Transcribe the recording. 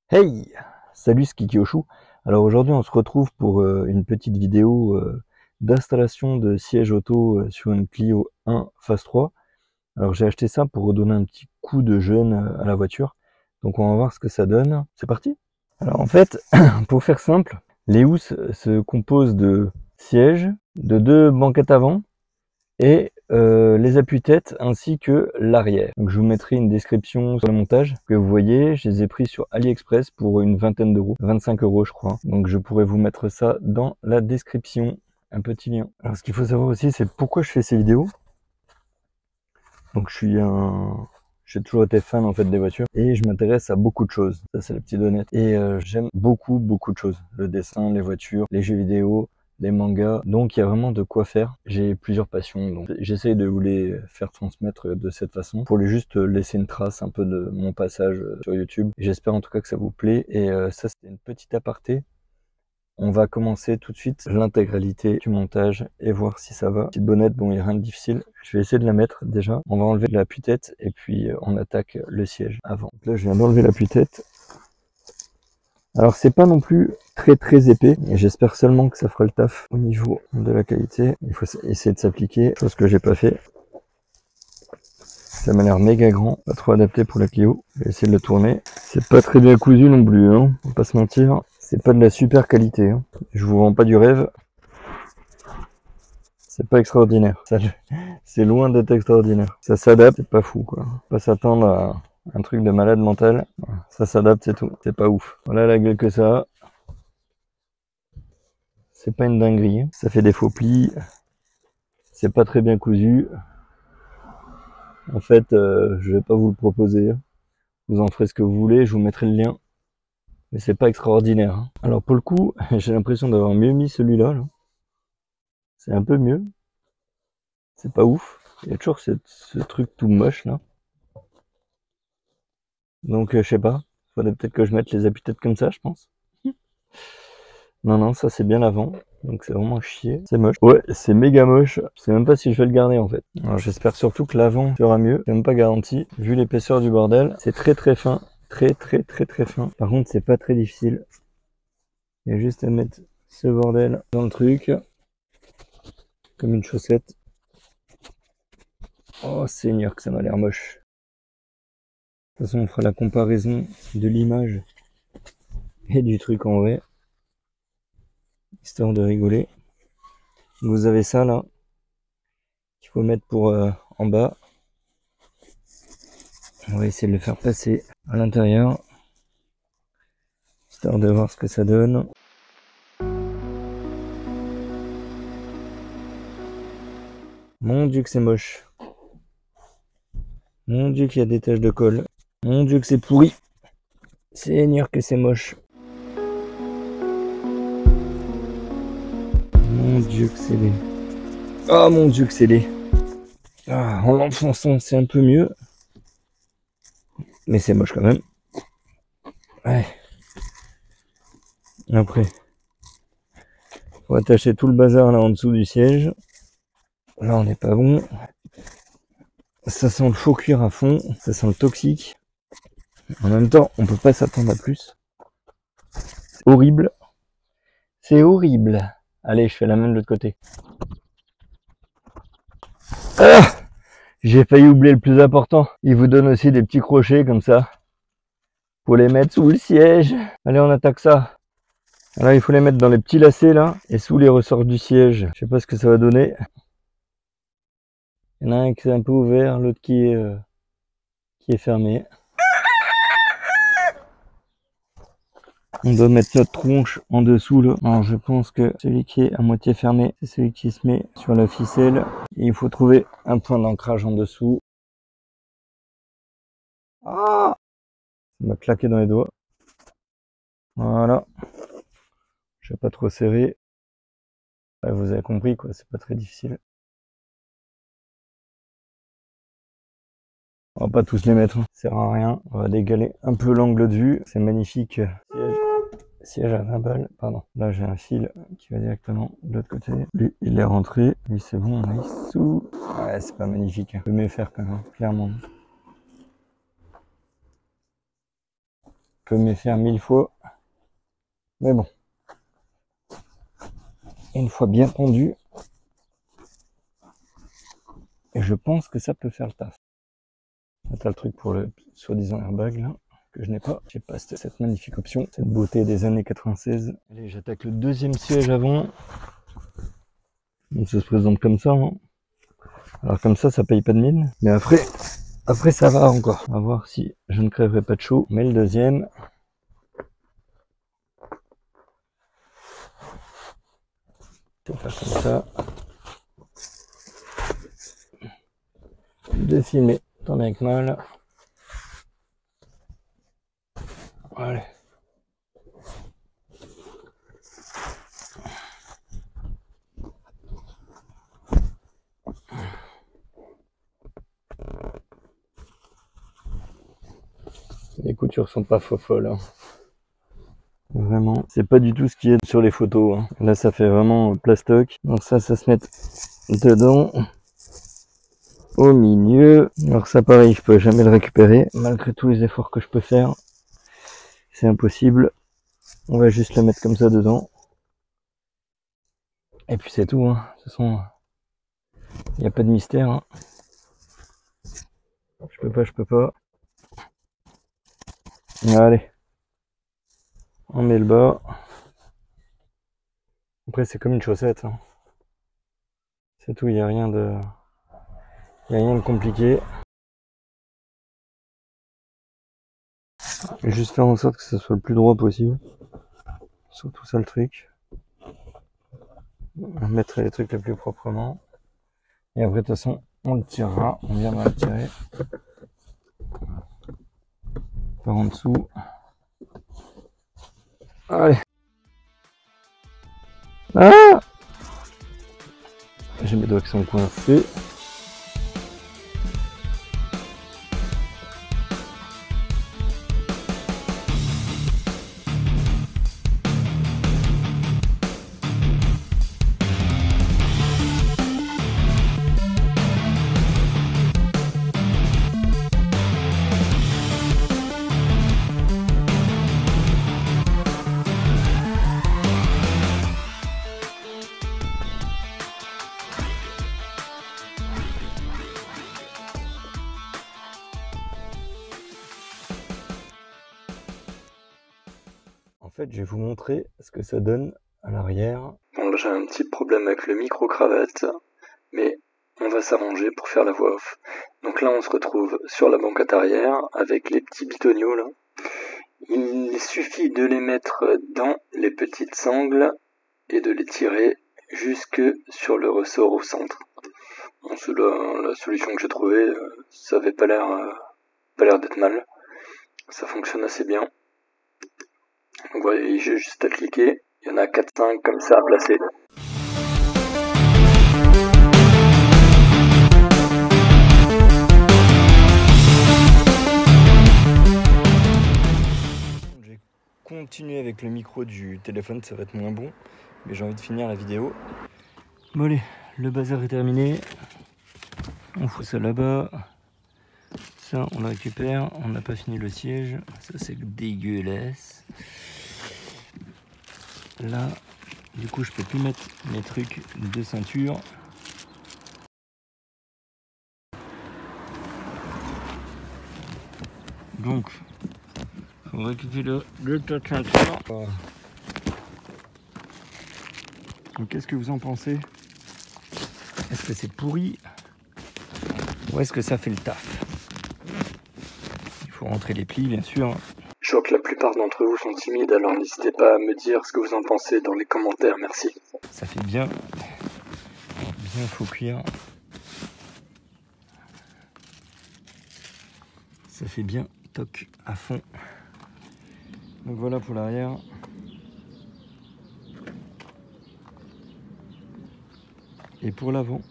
Hey! Salut, c'est Kikioshu. Alors aujourd'hui on se retrouve pour une petite vidéo d'installation de siège auto sur une Clio 1 Phase 3. Alors j'ai acheté ça pour redonner un petit coup de jeune à la voiture. Donc on va voir ce que ça donne. C'est parti! Alors en fait, pour faire simple, les housses se composent de sièges, de deux banquettes avant et les appuis-têtes ainsi que l'arrière. Donc je vous mettrai une description sur le montage que vous voyez. Je les ai pris sur AliExpress pour une vingtaine d'euros, 25 euros je crois. Donc je pourrais vous mettre ça dans la description, un petit lien. Alors ce qu'il faut savoir aussi, c'est pourquoi je fais ces vidéos. Donc j'ai toujours été fan en fait des voitures et je m'intéresse à beaucoup de choses. Ça c'est la petite honnête. Et j'aime beaucoup de choses. Le dessin, les voitures, les jeux vidéo, les mangas. Donc il y a vraiment de quoi faire. J'ai plusieurs passions. Donc j'essaye de vous les faire transmettre de cette façon pour juste laisser une trace un peu de mon passage sur YouTube. J'espère en tout cas que ça vous plaît. Et ça c'était une petite aparté. On va commencer tout de suite l'intégralité du montage et voir si ça va. Petite bonnette, bon, il n'y a rien de difficile. Je vais essayer de la mettre déjà. On va enlever l'appui-tête et puis on attaque le siège avant. Donc là, je viens d'enlever l'appui-tête. Alors, c'est pas non plus très épais. Et j'espère seulement que ça fera le taf au niveau de la qualité. Il faut essayer de s'appliquer, chose que j'ai pas fait. Ça m'a l'air méga grand, pas trop adapté pour la Clio. Je vais essayer de le tourner. C'est pas très bien cousu non plus, hein. Faut pas se mentir. C'est pas de la super qualité, hein. Je vous vends pas du rêve. C'est pas extraordinaire. C'est loin d'être extraordinaire. Ça s'adapte, c'est pas fou quoi. Faut pas s'attendre à un truc de malade mental. Ça s'adapte, c'est tout. C'est pas ouf. Voilà la gueule que ça a. C'est pas une dinguerie. Ça fait des faux plis. C'est pas très bien cousu. En fait, je vais pas vous le proposer. Vous en ferez ce que vous voulez. Je vous mettrai le lien. Mais c'est pas extraordinaire, hein. Alors pour le coup, j'ai l'impression d'avoir mieux mis celui-là, là. C'est un peu mieux. C'est pas ouf. Il y a toujours ce truc tout moche là. Donc je sais pas. Faudrait peut-être que je mette les appuis-têtes comme ça, je pense. Non, ça c'est bien l'avant. Donc c'est vraiment chier. C'est moche. Ouais, c'est méga moche. Je sais même pas si je vais le garder en fait. Alors j'espère surtout que l'avant sera mieux. C'est même pas garanti. Vu l'épaisseur du bordel, c'est très fin. Très fin. Par contre, c'est pas très difficile. Il y a juste à mettre ce bordel dans le truc. Comme une chaussette. Oh Seigneur que ça m'a l'air moche. De toute façon, on fera la comparaison de l'image et du truc en vrai. Histoire de rigoler. Vous avez ça là. Qu'il faut mettre pour en bas. On va essayer de le faire passer à l'intérieur. Histoire de voir ce que ça donne. Mon Dieu que c'est moche. Mon Dieu qu'il y a des taches de colle. Mon Dieu que c'est pourri. Seigneur que c'est moche. Mon Dieu que c'est laid. Oh mon Dieu que c'est laid. Ah, en l'enfonçant c'est un peu mieux. Mais c'est moche quand même. Ouais. Après. Faut attacher tout le bazar là en dessous du siège. Là on n'est pas bon. Ça sent le faux cuir à fond. Ça sent le toxique. En même temps, on peut pas s'attendre à plus. C'est horrible. C'est horrible. Allez, je fais la même de l'autre côté. Ah, j'ai failli oublier le plus important. Il vous donne aussi des petits crochets comme ça. Pour les mettre sous le siège. Allez, on attaque ça. Alors, il faut les mettre dans les petits lacets là. Et sous les ressorts du siège. Je sais pas ce que ça va donner. Il y en a un qui est un peu ouvert, l'autre qui est fermé. On doit mettre notre tronche en dessous là. Alors je pense que celui qui est à moitié fermé, c'est celui qui se met sur la ficelle. Et il faut trouver un point d'ancrage en dessous. Ah, ça m'a claqué dans les doigts. Voilà. Je vais pas trop serrer. Ouais, vous avez compris quoi, c'est pas très difficile. On va pas tous les mettre, hein. Ça sert à rien. On va décaler un peu l'angle de vue. C'est magnifique. Siège à 20 balles, pardon. Là j'ai un fil qui va directement de l'autre côté. Lui il est rentré, lui c'est bon, on est sous. Ouais, c'est pas magnifique, on peut mieux faire quand même, clairement. peux me faire 1000 fois. Mais bon. Une fois bien tendu. Et je pense que ça peut faire le taf. T'as le truc pour le soi-disant airbag là, que je n'ai pas. J'ai pas cette magnifique option, cette beauté des années 96. Allez, j'attaque le deuxième siège avant. Donc ça se présente comme ça. Hein. Alors comme ça paye pas de mine. Mais après ça va encore. On va voir si je ne crèverai pas de chaud. Mais le deuxième. Je vais faire comme ça. De filmer tant bien que mal. Allez. Les coutures sont pas folles. Hein. Vraiment, c'est pas du tout ce qu'il y a sur les photos. Hein. Là, ça fait vraiment plastoc. Donc ça se met dedans. Au milieu. Alors ça, pareil, je peux jamais le récupérer. Malgré tous les efforts que je peux faire, c'est impossible. On va juste le mettre comme ça dedans. Et puis c'est tout. Hein. De toute façon, il n'y a pas de mystère. Hein. Je peux pas. Allez. On met le bas. Après, c'est comme une chaussette. Hein. C'est tout, il n'y a rien de compliqué. Juste faire en sorte que ça soit le plus droit possible. Surtout ça le truc. On mettra les trucs les plus proprement. Et après, de toute façon, on le tirera. On viendra le tirer. Par en dessous. Allez. Ah! J'ai mes doigts qui sont coincés. En fait, je vais vous montrer ce que ça donne à l'arrière. Bon, là j'ai un petit problème avec le micro-cravate, mais on va s'arranger pour faire la voix off. Donc là, on se retrouve sur la banquette arrière avec les petits bitoniaux là. Il suffit de les mettre dans les petites sangles et de les tirer jusque sur le ressort au centre. Bon, c'est la solution que j'ai trouvée, ça avait pas l'air d'être mal. Ça fonctionne assez bien. Donc voilà, j'ai juste à cliquer, il y en a 4-5 comme ça à placer. Je vais continuer avec le micro du téléphone, ça va être moins bon, mais j'ai envie de finir la vidéo. Bon allez, le bazar est terminé. On fout ça là-bas. Ça, on le récupère. On n'a pas fini le siège. Ça, c'est dégueulasse. Là, du coup, je peux plus mettre mes trucs de ceinture. Donc, faut récupérer le tas de ceinture. Donc, qu'est-ce que vous en pensez? Est-ce que c'est pourri? Ou est-ce que ça fait le taf? Il faut rentrer les plis, bien sûr. Je vois que la plupart d'entre vous sont timides, alors n'hésitez pas à me dire ce que vous en pensez dans les commentaires, merci. Ça fait bien faux cuir. Ça fait bien toc à fond. Donc voilà pour l'arrière. Et pour l'avant.